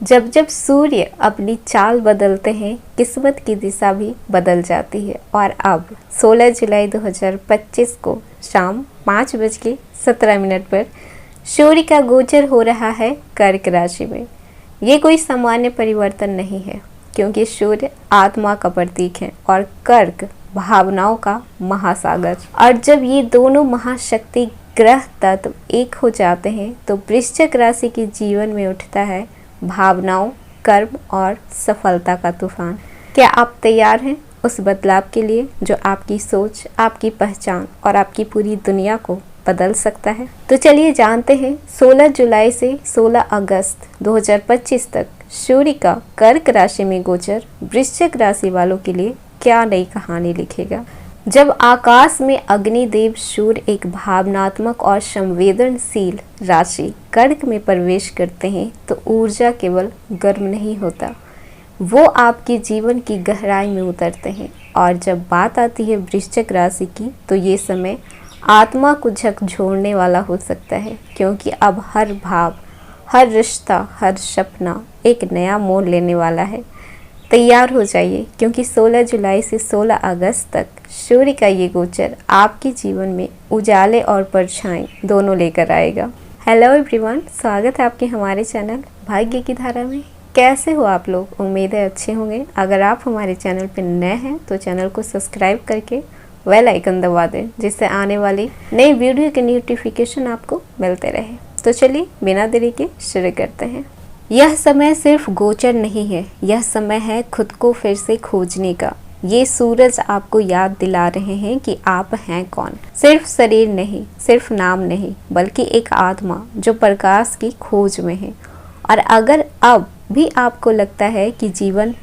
जब जब सूर्य अपनी चाल बदलते हैं, किस्मत की दिशा भी बदल जाती है। और अब 16 जुलाई 2025 को शाम 5:17 पर सूर्य का गोचर हो रहा है कर्क राशि में। ये कोई सामान्य परिवर्तन नहीं है, क्योंकि सूर्य आत्मा का प्रतीक है और कर्क भावनाओं का महासागर। और जब ये दोनों महाशक्ति ग्रह तत्व एक हो जाते हैं तो वृश्चिक राशि के जीवन में उठता है भावनाओं, कर्म और सफलता का तूफान। क्या आप तैयार हैं उस बदलाव के लिए जो आपकी सोच, आपकी पहचान और आपकी पूरी दुनिया को बदल सकता है? तो चलिए जानते हैं 16 जुलाई से 16 अगस्त 2025 तक सूर्य का कर्क राशि में गोचर वृश्चिक राशि वालों के लिए क्या नई कहानी लिखेगा। जब आकाश में अग्निदेव सूर्य एक भावनात्मक और संवेदनशील राशि कर्क में प्रवेश करते हैं तो ऊर्जा केवल गर्म नहीं होता, वो आपके जीवन की गहराई में उतरते हैं। और जब बात आती है वृश्चिक राशि की तो ये समय आत्मा को झकझोरने वाला हो सकता है, क्योंकि अब हर भाव, हर रिश्ता, हर सपना एक नया मोड़ लेने वाला है। तैयार हो जाइए, क्योंकि 16 जुलाई से 16 अगस्त तक सूर्य का ये गोचर आपके जीवन में उजाले और परछाई दोनों लेकर आएगा। हेलो एवरीवन, स्वागत है आपके हमारे चैनल भाग्य की धारा में। कैसे हो आप लोग? उम्मीद है अच्छे होंगे। अगर आप हमारे चैनल पर नए हैं तो चैनल को सब्सक्राइब करके बेल आइकन दबा दें, जिससे आने वाली नई वीडियो के नोटिफिकेशन आपको मिलते रहे। तो चलिए बिना देरी के शुरू करते हैं। यह समय सिर्फ गोचर नहीं है, यह समय है खुद को फिर से खोजने का। ये सूरज आपको याद दिला रहे हैं कि आप हैं कौन। सिर्फ शरीर नहीं, सिर्फ नाम नहीं, बल्कि एक आत्मा जो प्रकाश की खोज में है। और अगर अब भी आपको लगता है कि जीवन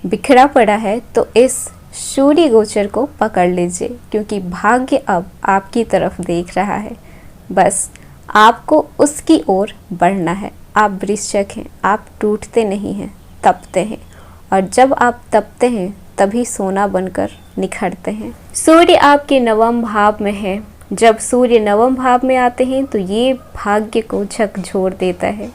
बिखरा पड़ा है तो इस सूर्य गोचर को पकड़ लीजिए, क्योंकि भाग्य अब आपकी तरफ देख रहा है। बस आपको उसकी ओर बढ़ना है। आप वृश्चिक हैं, आप टूटते नहीं हैं, तपते हैं। और जब आप तपते हैं तभी सोना बनकर निखरते हैं। सूर्य आपके नवम भाव में है। जब सूर्य नवम भाव में आते हैं तो ये भाग्य को झकझोर देता है।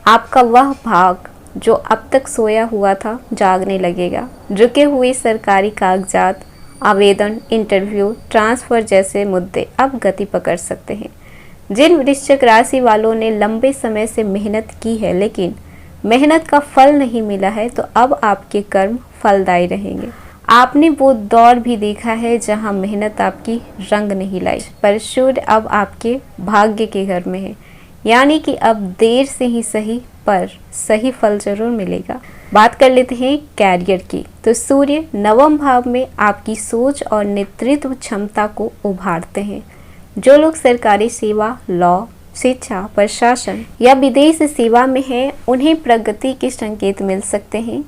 आपका वह भाग जो अब तक सोया हुआ था जागने लगेगा। रुके हुए सरकारी कागजात, आवेदन, इंटरव्यू, ट्रांसफर जैसे मुद्दे अब गति पकड़ सकते हैं। जिन वृश्चिक राशि वालों ने लंबे समय से मेहनत की है लेकिन मेहनत का फल नहीं मिला है, तो अब आपके कर्म फलदायी रहेंगे। आपने वो दौर भी देखा है जहां मेहनत आपकी रंग नहीं लाई, पर सूर्य अब आपके भाग्य के घर में है। यानी कि अब देर से ही सही, पर सही फल जरूर मिलेगा। बात कर लेते हैं कैरियर की। तो सूर्य नवम भाव में आपकी सोच और नेतृत्व क्षमता को उभारते हैं। जो लोग सरकारी सेवा, लॉ, शिक्षा, प्रशासन या विदेश सेवा में हैं, उन्हें प्रगति के संकेत मिल सकते हैं।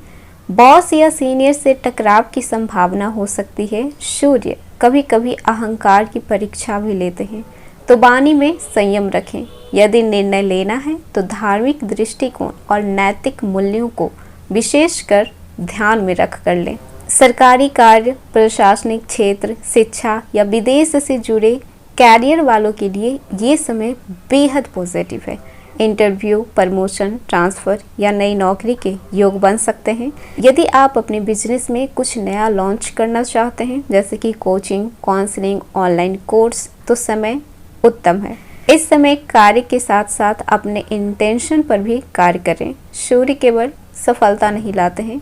बॉस या सीनियर से टकराव की संभावना हो सकती है। सूर्य कभी कभी अहंकार की परीक्षा भी लेते हैं, तो वाणी में संयम रखें। यदि निर्णय लेना है तो धार्मिक दृष्टिकोण और नैतिक मूल्यों को विशेषकर ध्यान में रख कर लें। सरकारी कार्य, प्रशासनिक क्षेत्र, शिक्षा या विदेश से जुड़े कैरियर वालों के लिए ये समय बेहद पॉजिटिव है। इंटरव्यू, प्रमोशन, ट्रांसफ़र या नई नौकरी के योग बन सकते हैं। यदि आप अपने बिजनेस में कुछ नया लॉन्च करना चाहते हैं, जैसे कि कोचिंग, काउंसलिंग, ऑनलाइन कोर्स, तो समय उत्तम है। इस समय कार्य के साथ साथ अपने इंटेंशन पर भी कार्य करें। सूर्य केवल सफलता नहीं लाते हैं,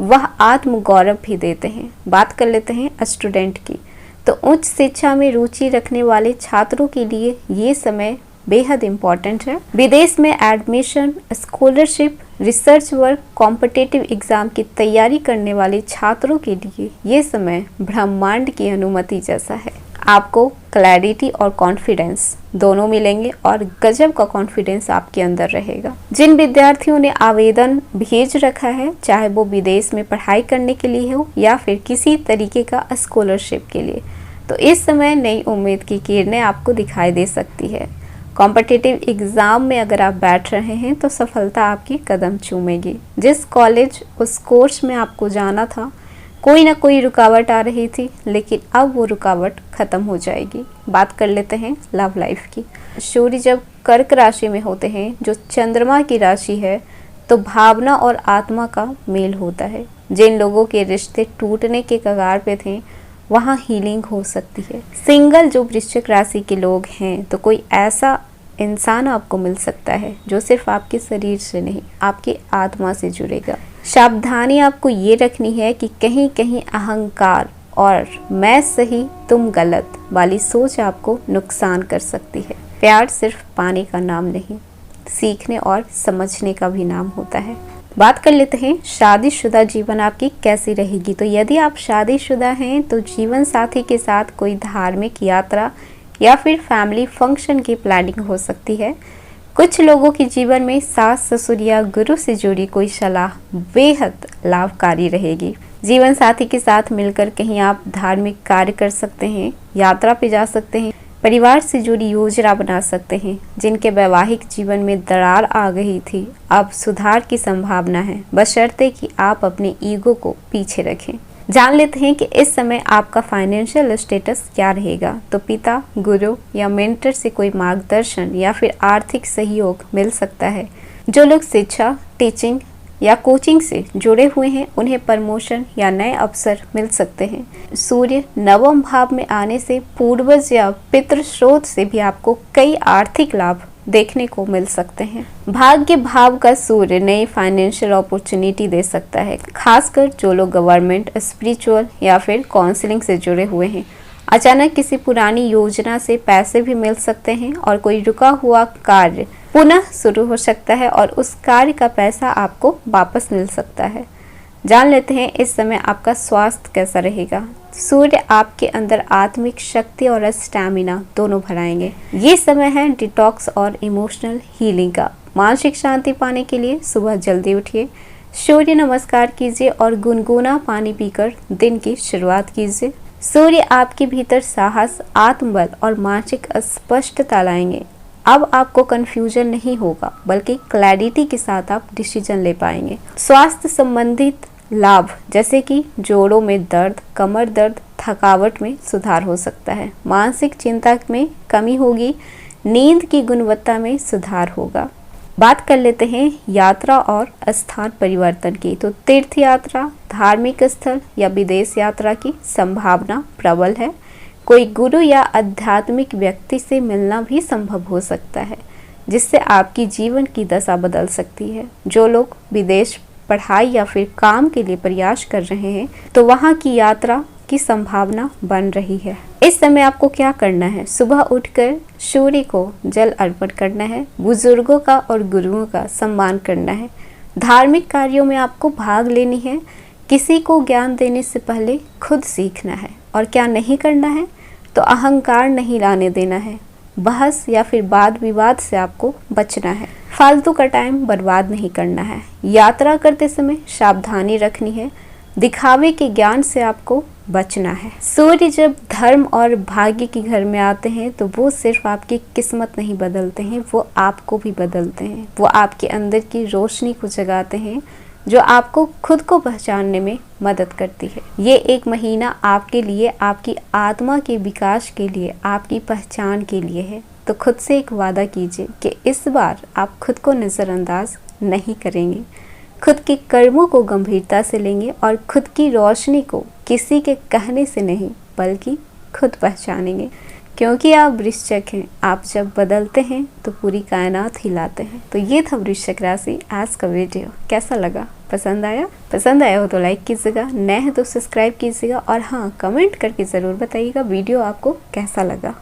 वह आत्मगौरव भी देते हैं। बात कर लेते हैं स्टूडेंट की। तो उच्च शिक्षा में रुचि रखने वाले छात्रों के लिए ये समय बेहद इम्पॉर्टेंट है। विदेश में admission, scholarship, research work, competitive exam की तैयारी करने वाले छात्रों के लिए ये समय ब्रह्मांड की अनुमति जैसा है। आपको क्लैरिटी और कॉन्फिडेंस दोनों मिलेंगे और गजब का कॉन्फिडेंस आपके अंदर रहेगा। जिन विद्यार्थियों ने आवेदन भेज रखा है, चाहे वो विदेश में पढ़ाई करने के लिए हो या फिर किसी तरीके का स्कॉलरशिप के लिए, तो इस समय नई उम्मीद की किरणें आपको दिखाई दे सकती है। कॉम्पिटिटिव एग्ज़ाम में अगर आप बैठ रहे हैं तो सफलता आपकी कदम चूमेगी। जिस कॉलेज, उस कोर्स में आपको जाना था, कोई ना कोई रुकावट आ रही थी, लेकिन अब वो रुकावट खत्म हो जाएगी। बात कर लेते हैं लव लाइफ की। सूर्य जब कर्क राशि में होते हैं, जो चंद्रमा की राशि है, तो भावना और आत्मा का मेल होता है। जिन लोगों के रिश्ते टूटने के कगार पे थे वहाँ हीलिंग हो सकती है। सिंगल जो वृश्चिक राशि के लोग हैं तो कोई ऐसा इंसान आपको मिल सकता है जो सिर्फ आपके शरीर से नहीं आपकी आत्मा से जुड़ेगा। सावधानी आपको ये रखनी है कि कहीं कहीं अहंकार और मैं सही तुम गलत वाली सोच आपको नुकसान कर सकती है। प्यार सिर्फ पाने का नाम नहीं, सीखने और समझने का भी नाम होता है। बात कर लेते हैं शादीशुदा जीवन आपकी कैसी रहेगी। तो यदि आप शादीशुदा हैं तो जीवन साथी के साथ कोई धार्मिक यात्रा या फिर फैमिली फंक्शन की प्लानिंग हो सकती है। कुछ लोगों के जीवन में सास ससुर या गुरु से जुड़ी कोई सलाह बेहद लाभकारी रहेगी। जीवन साथी के साथ मिलकर कहीं आप धार्मिक कार्य कर सकते हैं, यात्रा पे जा सकते हैं, परिवार से जुड़ी योजना बना सकते हैं। जिनके वैवाहिक जीवन में दरार आ गई थी अब सुधार की संभावना है, बशर्ते कि आप अपने ईगो को पीछे रखें। जान लेते हैं कि इस समय आपका फाइनेंशियल स्टेटस क्या रहेगा। तो पिता, गुरु या मेंटर से कोई मार्गदर्शन या फिर आर्थिक सहयोग मिल सकता है। जो लोग शिक्षा, टीचिंग या कोचिंग से जुड़े हुए हैं उन्हें प्रमोशन या नए अवसर मिल सकते हैं। सूर्य नवम भाव में आने से पूर्वज या पितृ स्रोत से भी आपको कई आर्थिक लाभ देखने को मिल सकते हैं। भाग्य भाव का सूर्य नई फाइनेंशियल अपॉर्चुनिटी दे सकता है, खासकर जो लोग गवर्नमेंट, स्पिरिचुअल या फिर काउंसलिंग से जुड़े हुए हैं। अचानक किसी पुरानी योजना से पैसे भी मिल सकते हैं और कोई रुका हुआ कार्य पुनः शुरू हो सकता है और उस कार्य का पैसा आपको वापस मिल सकता है। जान लेते हैं इस समय आपका स्वास्थ्य कैसा रहेगा। सूर्य आपके अंदर आत्मिक शक्ति और स्टैमिना दोनों भराएंगे। ये समय है डिटॉक्स और इमोशनल हीलिंग का। मानसिक शांति पाने के लिए सुबह जल्दी उठिए, सूर्य नमस्कार कीजिए और गुनगुना पानी पीकर दिन की शुरुआत कीजिए। सूर्य आपके भीतर साहस, आत्मबल और मानसिक स्पष्टता लाएंगे। अब आपको कंफ्यूजन नहीं होगा बल्कि क्लैरिटी के साथ आप डिसीजन ले पाएंगे। स्वास्थ्य संबंधित लाभ जैसे कि जोड़ों में दर्द, कमर दर्द, थकावट में सुधार हो सकता है। मानसिक चिंता में कमी होगी, नींद की गुणवत्ता में सुधार होगा। बात कर लेते हैं यात्रा और स्थान परिवर्तन की। तो तीर्थ यात्रा, धार्मिक स्थल या विदेश यात्रा की संभावना प्रबल है। कोई गुरु या आध्यात्मिक व्यक्ति से मिलना भी संभव हो सकता है जिससे आपकी जीवन की दशा बदल सकती है। जो लोग विदेश पढ़ाई या फिर काम के लिए प्रयास कर रहे हैं तो वहाँ की यात्रा की संभावना बन रही है। इस समय आपको क्या करना है? सुबह उठकर सूर्य को जल अर्पण करना है, बुजुर्गों का और गुरुओं का सम्मान करना है। धार्मिक कार्यों में आपको भाग लेनी है। किसी को ज्ञान देने से पहले खुद सीखना है। और क्या नहीं करना है? तो अहंकार नहीं लाने देना है। बहस या फिर वाद विवाद से आपको बचना है। फालतू का टाइम बर्बाद नहीं करना है। यात्रा करते समय सावधानी रखनी है। दिखावे के ज्ञान से आपको बचना है। सूर्य जब धर्म और भाग्य के घर में आते हैं तो वो सिर्फ आपकी किस्मत नहीं बदलते हैं, वो आपको भी बदलते हैं। वो आपके अंदर की रोशनी को जगाते हैं जो आपको खुद को पहचानने में मदद करती है। ये एक महीना आपके लिए, आपकी आत्मा के विकास के लिए, आपकी पहचान के लिए है। तो खुद से एक वादा कीजिए कि इस बार आप खुद को नज़रअंदाज नहीं करेंगे, खुद के कर्मों को गंभीरता से लेंगे और खुद की रोशनी को किसी के कहने से नहीं बल्कि खुद पहचानेंगे। क्योंकि आप वृश्चिक हैं, आप जब बदलते हैं तो पूरी कायनात हिलाते हैं। तो ये था वृश्चिक राशि आज का वीडियो। कैसा लगा? पसंद आया? पसंद आया हो तो लाइक कीजिएगा, नए हैं तो सब्सक्राइब कीजिएगा और हाँ, कमेंट करके ज़रूर बताइएगा वीडियो आपको कैसा लगा।